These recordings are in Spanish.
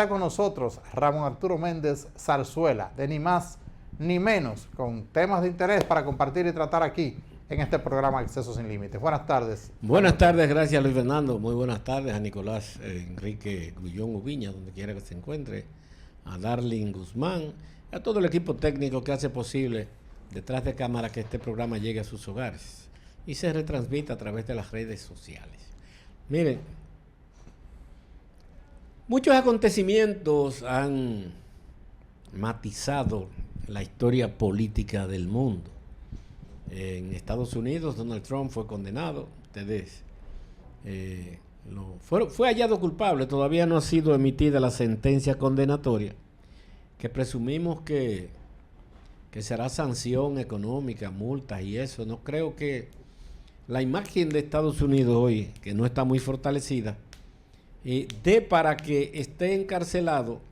Está con nosotros Ramón Arturo Méndez Zarzuela, de ni más ni menos, con temas de interés para compartir y tratar aquí en este programa Acceso Sin Límites. Buenas tardes. Buenas tardes, gracias Luis Fernando. Muy buenas tardes a Nicolás Enrique Grullón Ubiña, donde quiera que se encuentre, a Darling Guzmán, a todo el equipo técnico que hace posible detrás de cámara que este programa llegue a sus hogares y se retransmita a través de las redes sociales. Miren, muchos acontecimientos han matizado la historia política del mundo. En Estados Unidos, Donald Trump fue condenado. Ustedes fue hallado culpable. Todavía no ha sido emitida la sentencia condenatoria, que presumimos que será sanción económica, multas y eso. No creo que la imagen de Estados Unidos hoy, que no está muy fortalecida, dé para que esté encarcelado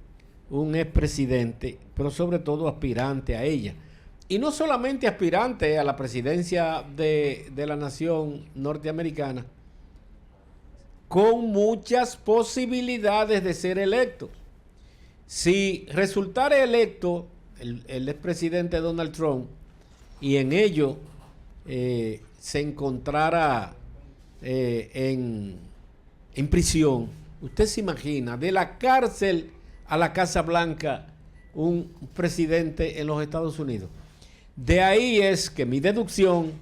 un expresidente, pero sobre todo aspirante a ella. Y no solamente aspirante a la presidencia de la nación norteamericana, con muchas posibilidades de ser electo. Si resultara electo el expresidente Donald Trump y en ello se encontrara en prisión, usted se imagina, de la cárcel a la Casa Blanca, un presidente en los Estados Unidos. De ahí es que mi deducción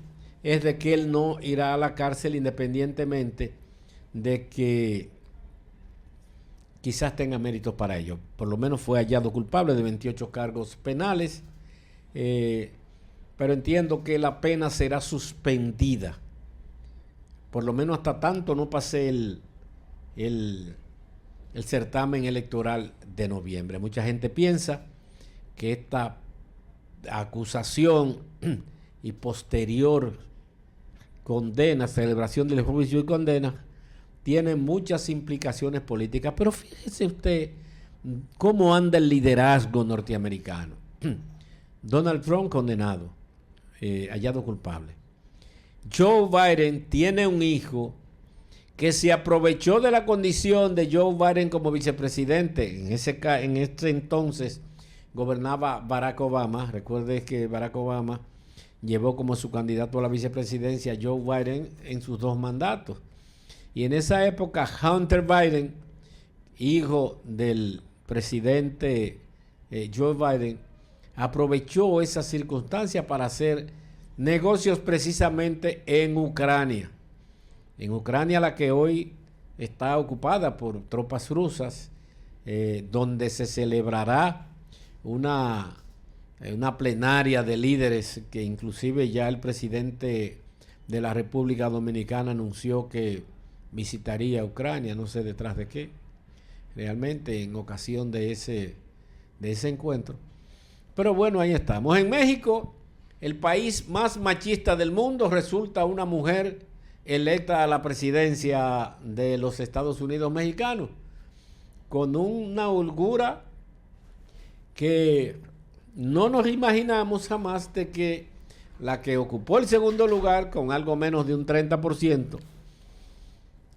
es de que él no irá a la cárcel, independientemente de que quizás tenga méritos para ello. Por lo menos fue hallado culpable de 28 cargos penales, pero entiendo que la pena será suspendida, por lo menos hasta tanto no pase el certamen electoral de noviembre. Mucha gente piensa que esta acusación y posterior condena, celebración del juicio y condena, tiene muchas implicaciones políticas. Pero fíjese usted cómo anda el liderazgo norteamericano. Donald Trump condenado, hallado culpable. Joe Biden tiene un hijo que se aprovechó de la condición de Joe Biden como vicepresidente. En ese entonces gobernaba Barack Obama. Recuerde que Barack Obama llevó como su candidato a la vicepresidencia a Joe Biden en sus dos mandatos. Y en esa época Hunter Biden, hijo del presidente Joe Biden, aprovechó esa circunstancia para hacer negocios precisamente en Ucrania. En Ucrania, la que hoy está ocupada por tropas rusas, donde se celebrará una plenaria de líderes, que inclusive ya el presidente de la República Dominicana anunció que visitaría Ucrania, no sé detrás de qué, realmente en ocasión de ese encuentro. Pero bueno, ahí estamos. En México, el país más machista del mundo, resulta una mujer electa a la presidencia de los Estados Unidos mexicanos, con una holgura que no nos imaginamos jamás, de que la que ocupó el segundo lugar con algo menos de un 30%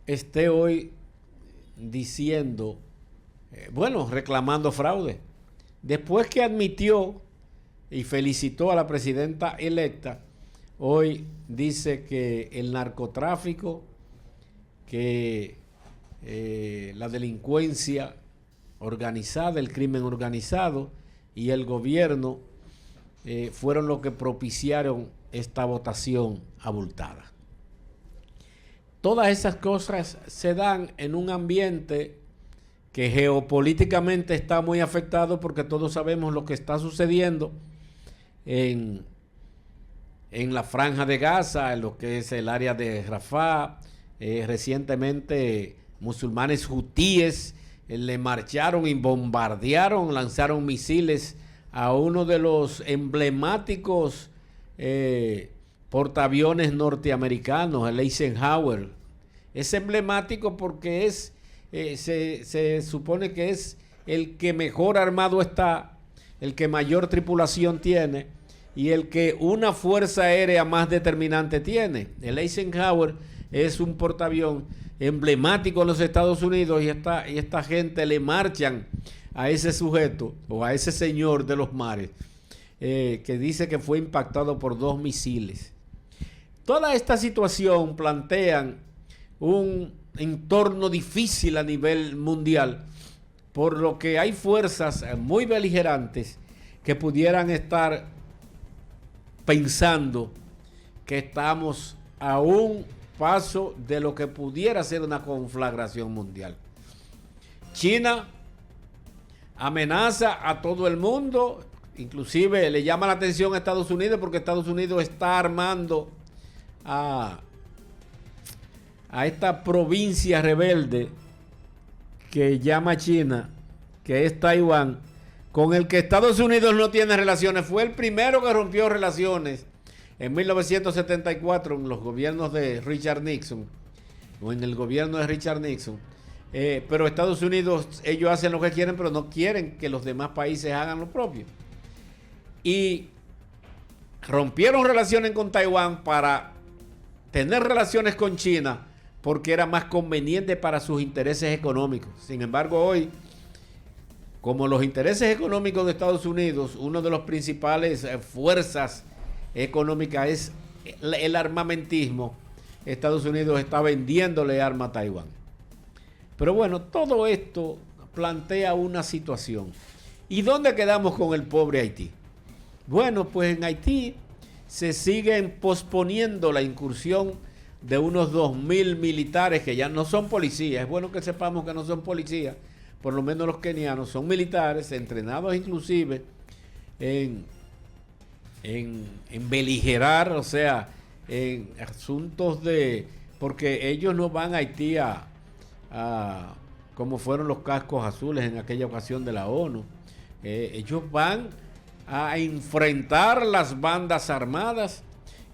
esté hoy diciendo, reclamando fraude. Después que admitió y felicitó a la presidenta electa, hoy dice que el narcotráfico, que la delincuencia organizada, el crimen organizado y el gobierno fueron los que propiciaron esta votación abultada. Todas esas cosas se dan en un ambiente que geopolíticamente está muy afectado, porque todos sabemos lo que está sucediendo en la Franja de Gaza, en lo que es el área de Rafah. Recientemente musulmanes hutíes le marcharon y bombardearon, lanzaron misiles a uno de los emblemáticos portaaviones norteamericanos, el Eisenhower. Es emblemático porque se supone que es el que mejor armado está, el que mayor tripulación tiene y el que una fuerza aérea más determinante tiene. El Eisenhower es un portaavión emblemático en los Estados Unidos y esta gente le marchan a ese sujeto o a ese señor de los mares que dice que fue impactado por 2 misiles. Toda esta situación plantean un entorno difícil a nivel mundial, por lo que hay fuerzas muy beligerantes que pudieran estar pensando que estamos a un paso de lo que pudiera ser una conflagración mundial. China amenaza a todo el mundo, inclusive le llama la atención a Estados Unidos porque Estados Unidos está armando a esta provincia rebelde que llama China, que es Taiwán, con el que Estados Unidos no tiene relaciones. Fue el primero que rompió relaciones en 1974 en los gobiernos de Richard Nixon, o en el gobierno de Richard Nixon. Pero Estados Unidos, ellos hacen lo que quieren, pero no quieren que los demás países hagan lo propio. Y rompieron relaciones con Taiwán para tener relaciones con China, porque era más conveniente para sus intereses económicos. Sin embargo, hoy, como los intereses económicos de Estados Unidos, una de las principales fuerzas económicas es el armamentismo, Estados Unidos está vendiéndole armas a Taiwán. Pero bueno, todo esto plantea una situación. ¿Y dónde quedamos con el pobre Haití? Bueno, pues en Haití se siguen posponiendo la incursión de unos 2.000 militares que ya no son policías. Es bueno que sepamos que no son policías, por lo menos los kenianos son militares, entrenados inclusive en beligerar, o sea, en asuntos de... Porque ellos no van a Haití como fueron los cascos azules en aquella ocasión de la ONU. Ellos van a enfrentar las bandas armadas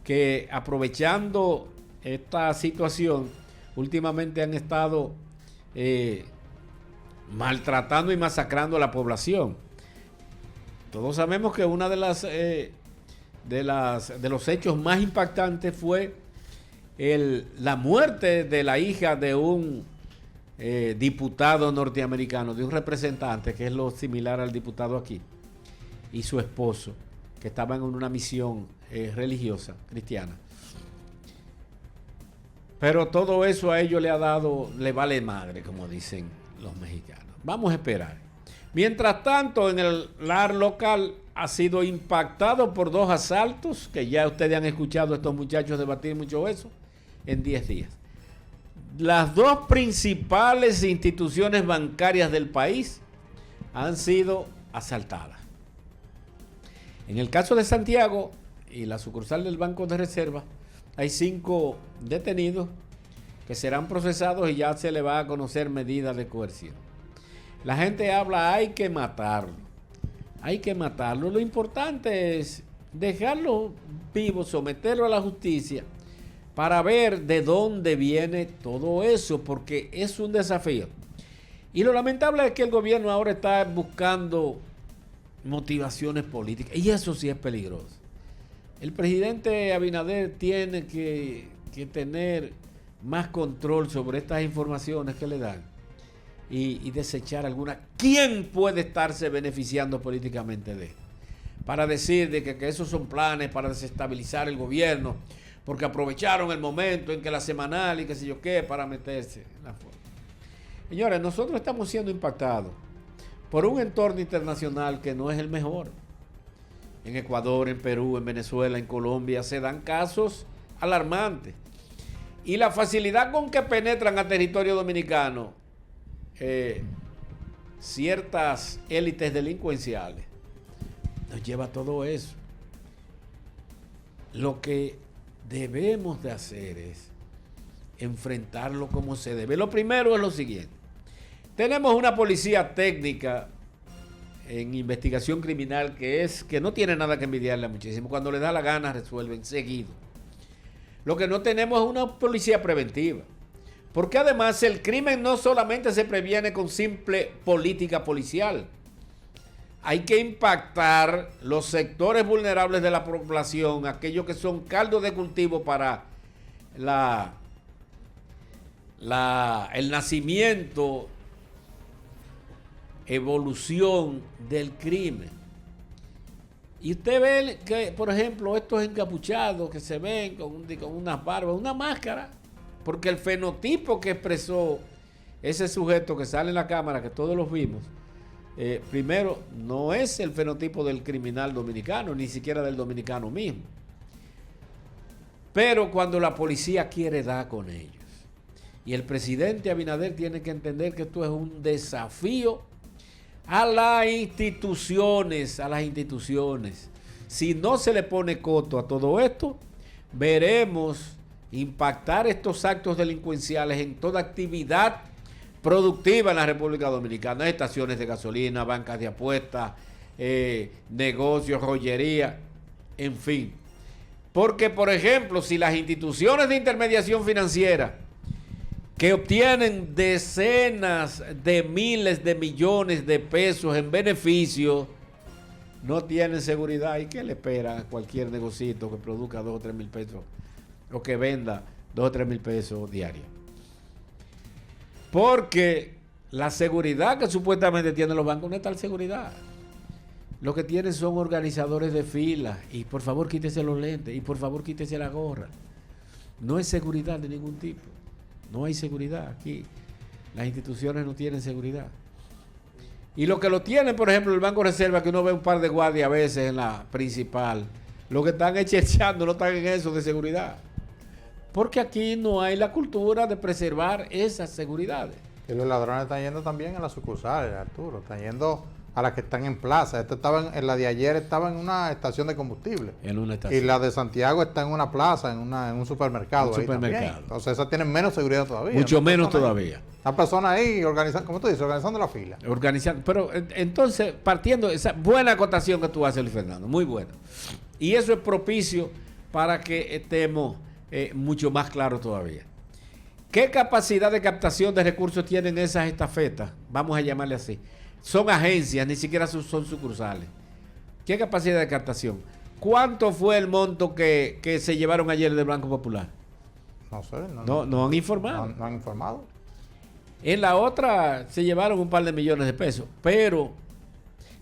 que, aprovechando esta situación, últimamente han estado maltratando y masacrando a la población. Todos sabemos que una de los hechos más impactantes fue la muerte de la hija de un diputado norteamericano, de un representante, que es lo similar al diputado aquí, y su esposo, que estaban en una misión religiosa, cristiana. Pero todo eso a ellos le vale madre, como dicen los mexicanos. Vamos a esperar. Mientras tanto, en el lar local ha sido impactado por 2 asaltos, que ya ustedes han escuchado a estos muchachos debatir mucho eso, en 10 días. Las 2 principales instituciones bancarias del país han sido asaltadas. En el caso de Santiago y la sucursal del Banco de Reserva, hay 5 detenidos que serán procesados y ya se le va a conocer medidas de coerción. La gente habla, hay que matarlo. Hay que matarlo. Lo importante es dejarlo vivo, someterlo a la justicia para ver de dónde viene todo eso, porque es un desafío. Y lo lamentable es que el gobierno ahora está buscando motivaciones políticas, y eso sí es peligroso. El presidente Abinader tiene que tener más control sobre estas informaciones que le dan y desechar algunas. ¿Quién puede estarse beneficiando políticamente de esto? Para decir de que esos son planes para desestabilizar el gobierno, porque aprovecharon el momento en que la semanal y qué sé yo qué, para meterse en la forma. Señores, nosotros estamos siendo impactados por un entorno internacional que no es el mejor. En Ecuador, en Perú, en Venezuela, en Colombia, se dan casos alarmantes. Y la facilidad con que penetran a territorio dominicano ciertas élites delincuenciales nos lleva a todo eso. Lo que debemos de hacer es enfrentarlo como se debe. Lo primero es lo siguiente. Tenemos una policía técnica en investigación criminal que no tiene nada que envidiarle muchísimo. Cuando le da la gana resuelven seguido. Lo que no tenemos es una policía preventiva. Porque además el crimen no solamente se previene con simple política policial. Hay que impactar los sectores vulnerables de la población, aquellos que son caldo de cultivo para la el nacimiento, evolución del crimen. Y usted ve que, por ejemplo, estos encapuchados que se ven con unas barbas, una máscara, porque el fenotipo que expresó ese sujeto que sale en la cámara, que todos los vimos, primero, no es el fenotipo del criminal dominicano, ni siquiera del dominicano mismo. Pero cuando la policía quiere dar con ellos, y el presidente Abinader tiene que entender que esto es un desafío a las instituciones, Si no se le pone coto a todo esto, veremos impactar estos actos delincuenciales en toda actividad productiva en la República Dominicana, estaciones de gasolina, bancas de apuestas, negocios, joyería, en fin. Porque, por ejemplo, si las instituciones de intermediación financiera que obtienen decenas de miles de millones de pesos en beneficio, no tienen seguridad, ¿y qué le espera a cualquier negocito que produzca 2 o 3 mil pesos o que venda 2 o 3 mil pesos diarios? Porque la seguridad que supuestamente tienen los bancos no es tal seguridad. Lo que tienen son organizadores de filas. Y por favor quítese los lentes. Y por favor quítese la gorra. No es seguridad de ningún tipo. No hay seguridad aquí. Las instituciones no tienen seguridad. Y lo que lo tienen, por ejemplo, el Banco de Reserva, que uno ve un par de guardias a veces en la principal, lo que están echando no están en eso de seguridad. Porque aquí no hay la cultura de preservar esas seguridades. Y los ladrones están yendo también a las sucursales, Arturo. Están yendo a las que están en plaza. En la de ayer estaba en una estación de combustible. En una estación. Y la de Santiago está en una plaza, en un supermercado. Un supermercado. Entonces esas tienen menos seguridad todavía. Mucho menos todavía. Una persona ahí organizando, como tú dices, organizando la fila. Organizando. Pero entonces, partiendo de esa buena acotación que tú haces, Luis Fernando, muy buena. Y eso es propicio para que estemos mucho más claros todavía. ¿Qué capacidad de captación de recursos tienen esas estafetas? Vamos a llamarle así. Son agencias, ni siquiera son sucursales. ¿Qué capacidad de captación? ¿Cuánto fue el monto que se llevaron ayer del Banco Popular? No sé. No han informado. No han informado. En la otra se llevaron un par de millones de pesos, pero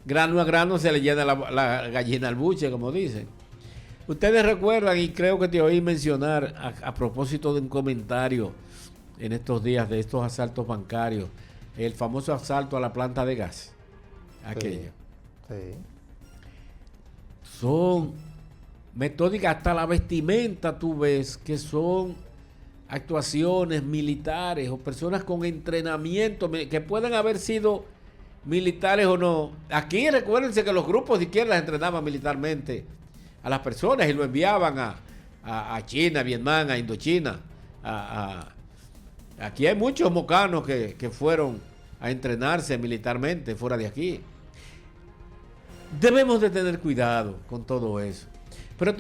grano a grano se le llena la gallina al buche, como dicen. Ustedes recuerdan, y creo que te oí mencionar a propósito de un comentario en estos días de estos asaltos bancarios, el famoso asalto a la planta de gas. Aquello. Sí. Son metódicas, hasta la vestimenta tú ves que son actuaciones militares o personas con entrenamiento que pueden haber sido militares o no. Aquí recuérdense que los grupos de izquierda entrenaban militarmente a las personas y lo enviaban a China, a Vietnam, a Indochina. Aquí hay muchos mocanos que fueron a entrenarse militarmente fuera de aquí. Debemos de tener cuidado con todo eso. Pero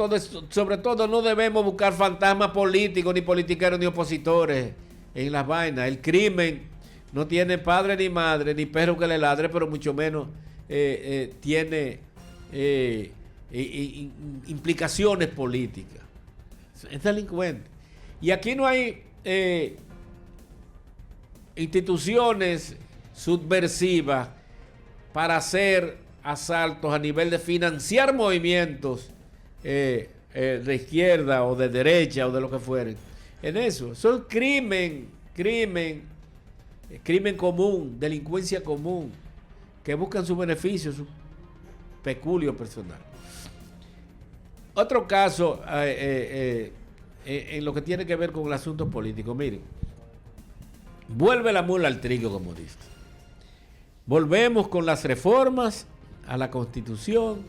sobre todo no debemos buscar fantasmas políticos, ni politiqueros, ni opositores en las vainas. El crimen no tiene padre ni madre, ni perro que le ladre, pero mucho menos tiene implicaciones políticas. Es delincuente. Y aquí no hay instituciones subversivas para hacer asaltos a nivel de financiar movimientos de izquierda o de derecha o de lo que fueren. En eso, son crimen común, delincuencia común, que buscan su beneficio, su peculio personal. Otro caso en lo que tiene que ver con el asunto político, miren, vuelve la mula al trigo, como dice. Volvemos con las reformas a la Constitución,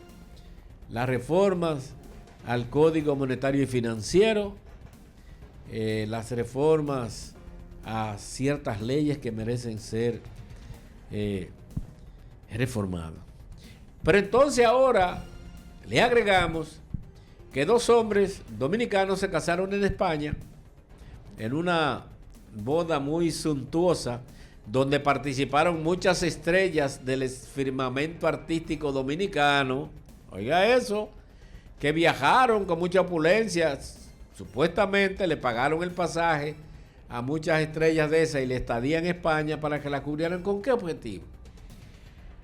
las reformas al Código Monetario y Financiero, las reformas a ciertas leyes que merecen ser reformadas. Pero entonces ahora le agregamos que 2 hombres dominicanos se casaron en España en una boda muy suntuosa donde participaron muchas estrellas del firmamento artístico dominicano. Oiga eso, que viajaron con mucha opulencia, supuestamente le pagaron el pasaje a muchas estrellas de esas y la estadía en España para que la cubrieran. ¿Con qué objetivo?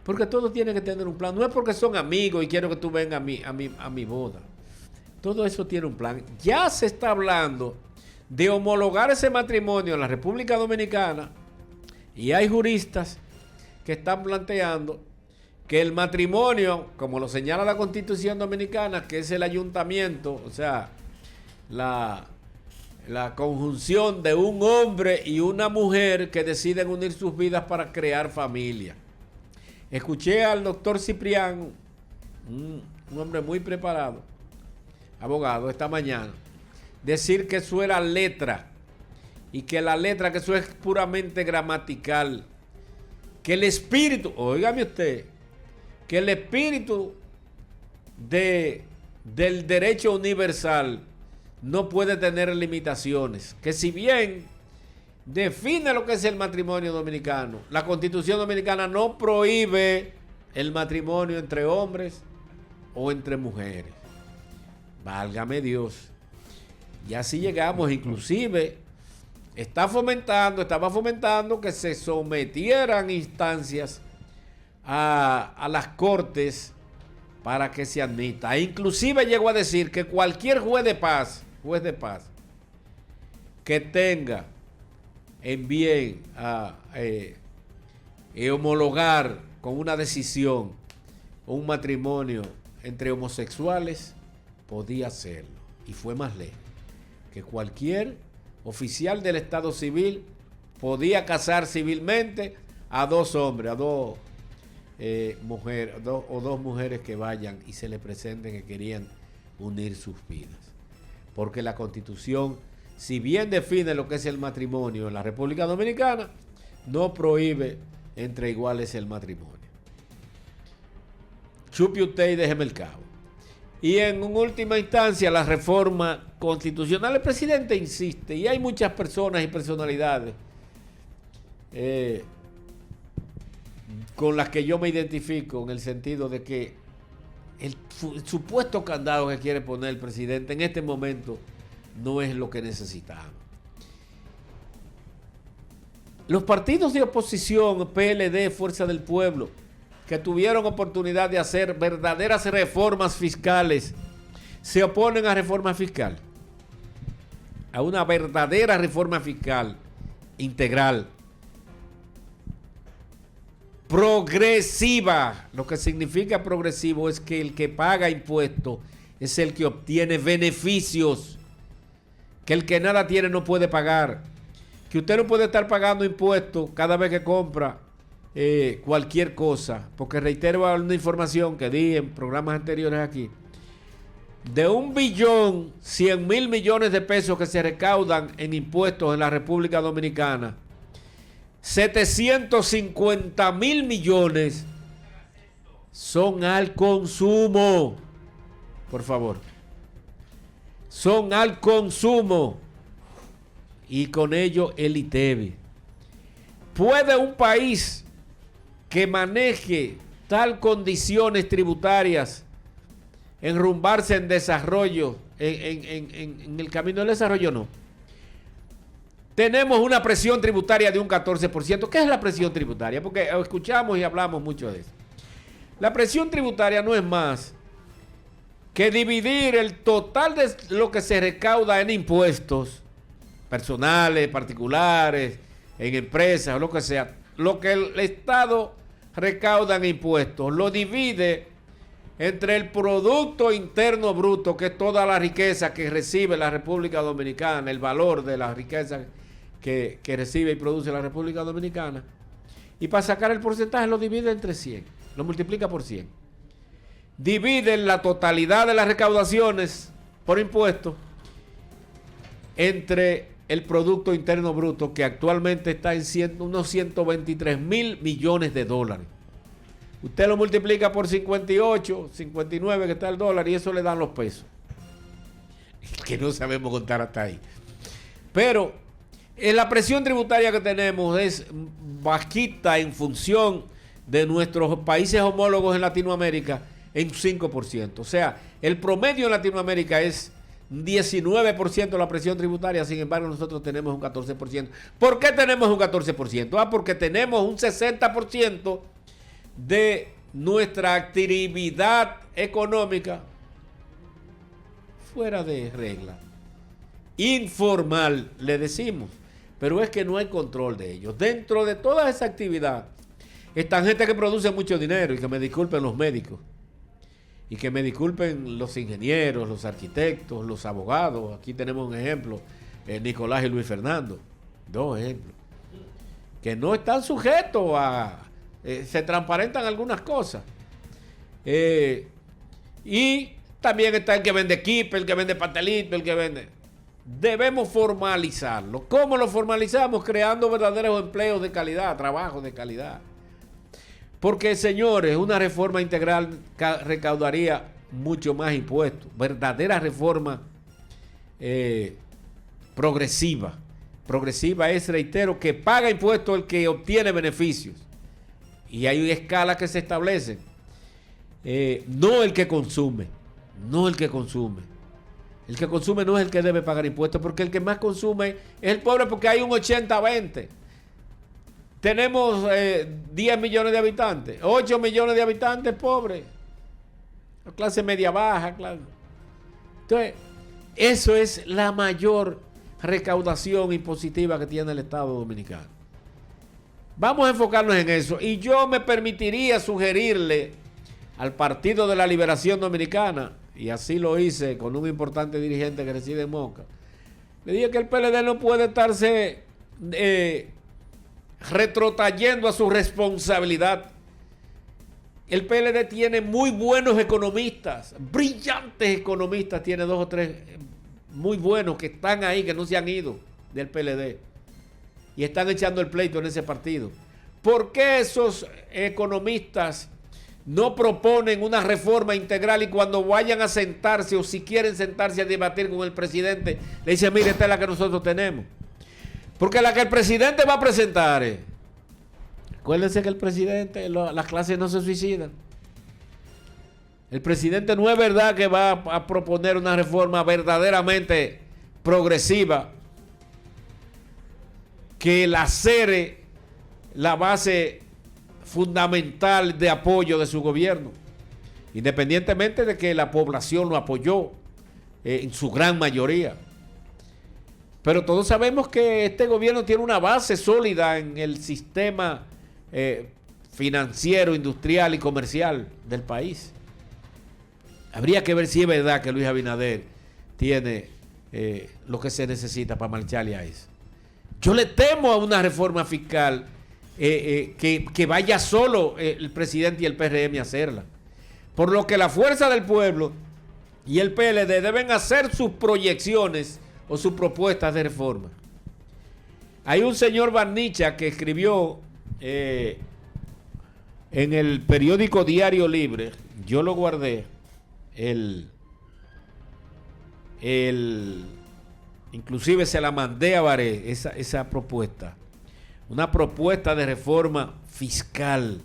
Porque todo tiene que tener un plan. No es porque son amigos y quiero que tú vengas a mi boda. Todo eso tiene un plan. Ya se está hablando de homologar ese matrimonio en la República Dominicana y hay juristas que están planteando que el matrimonio, como lo señala la Constitución Dominicana, que es el ayuntamiento, o sea, la conjunción de un hombre y una mujer que deciden unir sus vidas para crear familia. Escuché al doctor Ciprián, un hombre muy preparado, abogado, esta mañana, decir que eso era letra y que la letra, que eso es puramente gramatical, que el espíritu, óigame usted, que el espíritu del derecho universal no puede tener limitaciones, que si bien define lo que es el matrimonio dominicano, la Constitución Dominicana no prohíbe el matrimonio entre hombres o entre mujeres. Válgame Dios. Y así llegamos, inclusive estaba fomentando que se sometieran instancias a las cortes para que se admita. E inclusive llegó a decir que cualquier juez de paz que tenga en bien a homologar con una decisión un matrimonio entre homosexuales, podía hacerlo. Y fue más lejos, que cualquier oficial del Estado Civil podía casar civilmente a dos hombres, a dos mujeres, o dos mujeres que vayan y se le presenten que querían unir sus vidas. Porque la Constitución, si bien define lo que es el matrimonio en la República Dominicana, no prohíbe entre iguales el matrimonio. Chupe usted y déjeme el cabo. Y en última instancia, la reforma constitucional, el presidente insiste, y hay muchas personas y personalidades con las que yo me identifico, en el sentido de que el supuesto candado que quiere poner el presidente en este momento no es lo que necesitamos. Los partidos de oposición, PLD, Fuerza del Pueblo, que tuvieron oportunidad de hacer verdaderas reformas fiscales, se oponen a reforma fiscal, a una verdadera reforma fiscal integral, progresiva. Lo que significa progresivo es que el que paga impuestos es el que obtiene beneficios, que el que nada tiene no puede pagar, que usted no puede estar pagando impuestos cada vez que compra cualquier cosa, porque reitero una información que di en programas anteriores aquí, de 1.100.000 millones de pesos que se recaudan en impuestos en la República Dominicana, 750.000 millones son al consumo. Por favor, son al consumo, y con ello el ITEVI. ¿Puede un país que maneje tal condiciones tributarias enrumbarse en desarrollo, en el camino del desarrollo? No. Tenemos una presión tributaria de un 14%. ¿Qué es la presión tributaria? Porque escuchamos y hablamos mucho de eso. La presión tributaria no es más que dividir el total de lo que se recauda en impuestos personales, particulares, en empresas o lo que sea. Lo que el Estado recauda en impuestos lo divide entre el Producto Interno Bruto, que es toda la riqueza que recibe la República Dominicana, el valor de la riqueza que recibe y produce la República Dominicana, y para sacar el porcentaje lo divide entre 100, lo multiplica por 100. Dividen la totalidad de las recaudaciones por impuestos entre el Producto Interno Bruto, que actualmente está en unos 123.000 millones de dólares. Usted lo multiplica por 58, 59 que está el dólar, y eso le dan los pesos. Que no sabemos contar hasta ahí. Pero la presión tributaria que tenemos es bajita en función de nuestros países homólogos en Latinoamérica, en 5%. O sea, el promedio en Latinoamérica es un 19% la presión tributaria, sin embargo nosotros tenemos un 14%. ¿Por qué tenemos un 14%? Porque tenemos un 60% de nuestra actividad económica fuera de regla. Informal, le decimos. Pero es que no hay control de ellos. Dentro de toda esa actividad están gente que produce mucho dinero, y que me disculpen los médicos, y que me disculpen los ingenieros, los arquitectos, los abogados. Aquí tenemos un ejemplo, Nicolás y Luis Fernando, dos ejemplos, que no están sujetos a... se transparentan algunas cosas. Y también está el que vende kip, el que vende pastelito, el que vende... Debemos formalizarlo. ¿Cómo lo formalizamos? Creando verdaderos empleos de calidad, trabajos de calidad. Porque, señores, una reforma integral recaudaría mucho más impuestos. Verdadera reforma progresiva. Progresiva es, reitero, que paga impuestos el que obtiene beneficios. Y hay escalas que se establecen. No el que consume. No el que consume. El que consume no es el que debe pagar impuestos, porque el que más consume es el pobre, porque hay un 80-20. Tenemos 10 millones de habitantes, 8 millones de habitantes pobres. La clase media baja, claro. Entonces, eso es la mayor recaudación impositiva que tiene el Estado Dominicano. Vamos a enfocarnos en eso. Y yo me permitiría sugerirle al Partido de la Liberación Dominicana, y así lo hice con un importante dirigente que reside en Moca, le dije que el PLD no puede estarse retrotrayendo a su responsabilidad. El PLD tiene muy buenos economistas, brillantes economistas, tiene 2 o 3 muy buenos que están ahí, que no se han ido del PLD y están echando el pleito en ese partido. ¿Por qué esos economistas no proponen una reforma integral, y cuando vayan a sentarse, o si quieren sentarse a debatir con el presidente, le dicen: mire, esta es la que nosotros tenemos? Porque la que el presidente va a presentar, acuérdense que el presidente, las clases no se suicidan. El presidente no es verdad que va a proponer una reforma verdaderamente progresiva que lacere la base fundamental de apoyo de su gobierno, independientemente de que la población lo apoyó en su gran mayoría. Pero todos sabemos que este gobierno tiene una base sólida en el sistema financiero, industrial y comercial del país. Habría que ver si es verdad que Luis Abinader tiene lo que se necesita para marcharle a eso. Yo le temo a una reforma fiscal que vaya solo el presidente y el PRM a hacerla. Por lo que la Fuerza del Pueblo y el PLD deben hacer sus proyecciones o sus propuestas de reforma. Hay un señor Barnicha que escribió en el periódico Diario Libre, yo lo guardé, inclusive se la mandé a Baré, esa propuesta. Una propuesta de reforma fiscal.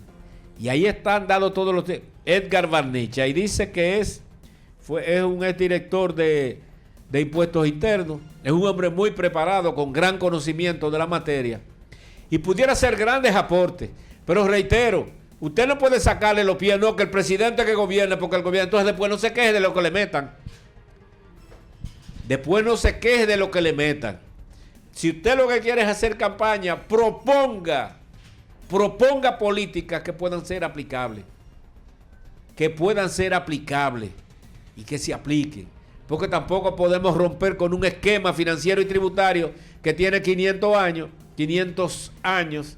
Y ahí están dados todos los... Edgar Barnicha. Y dice que es un exdirector de impuestos internos. Es un hombre muy preparado, con gran conocimiento de la materia. Y pudiera hacer grandes aportes. Pero reitero, usted no puede sacarle los pies, no, que el presidente que gobierne, porque el gobierno... Entonces después no se queje de lo que le metan. Después no se queje de lo que le metan. Si usted lo que quiere es hacer campaña, proponga políticas que puedan ser aplicables. Que puedan ser aplicables y que se apliquen. Porque tampoco podemos romper con un esquema financiero y tributario que tiene 500 años.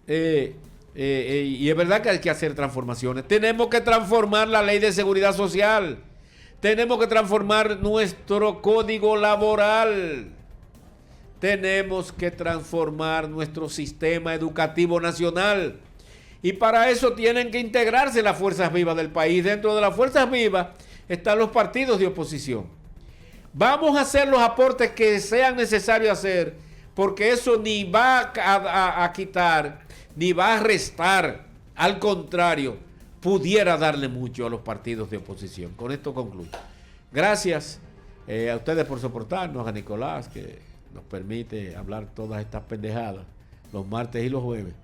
Y es verdad que hay que hacer transformaciones. Tenemos que transformar la ley de seguridad social. Tenemos que transformar nuestro código laboral. Tenemos que transformar nuestro sistema educativo nacional. Y para eso tienen que integrarse las fuerzas vivas del país. Dentro de las fuerzas vivas están los partidos de oposición. Vamos a hacer los aportes que sean necesarios hacer, porque eso ni va a quitar, ni va a restar. Al contrario, pudiera darle mucho a los partidos de oposición. Con esto concluyo. Gracias A ustedes por soportarnos, a Nicolás, que nos permite hablar todas estas pendejadas los martes y los jueves.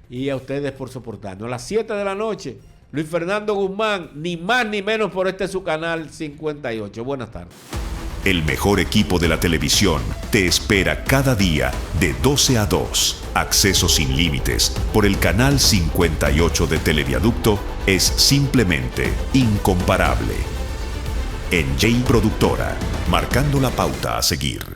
Y a ustedes por soportarnos. A las 7 de la noche, Luis Fernando Guzmán, ni más ni menos por su canal 58. Buenas tardes. El mejor equipo de la televisión te espera cada día de 12 a 2. Acceso sin límites por el canal 58 de Televiaducto es simplemente incomparable. En J Productora, marcando la pauta a seguir.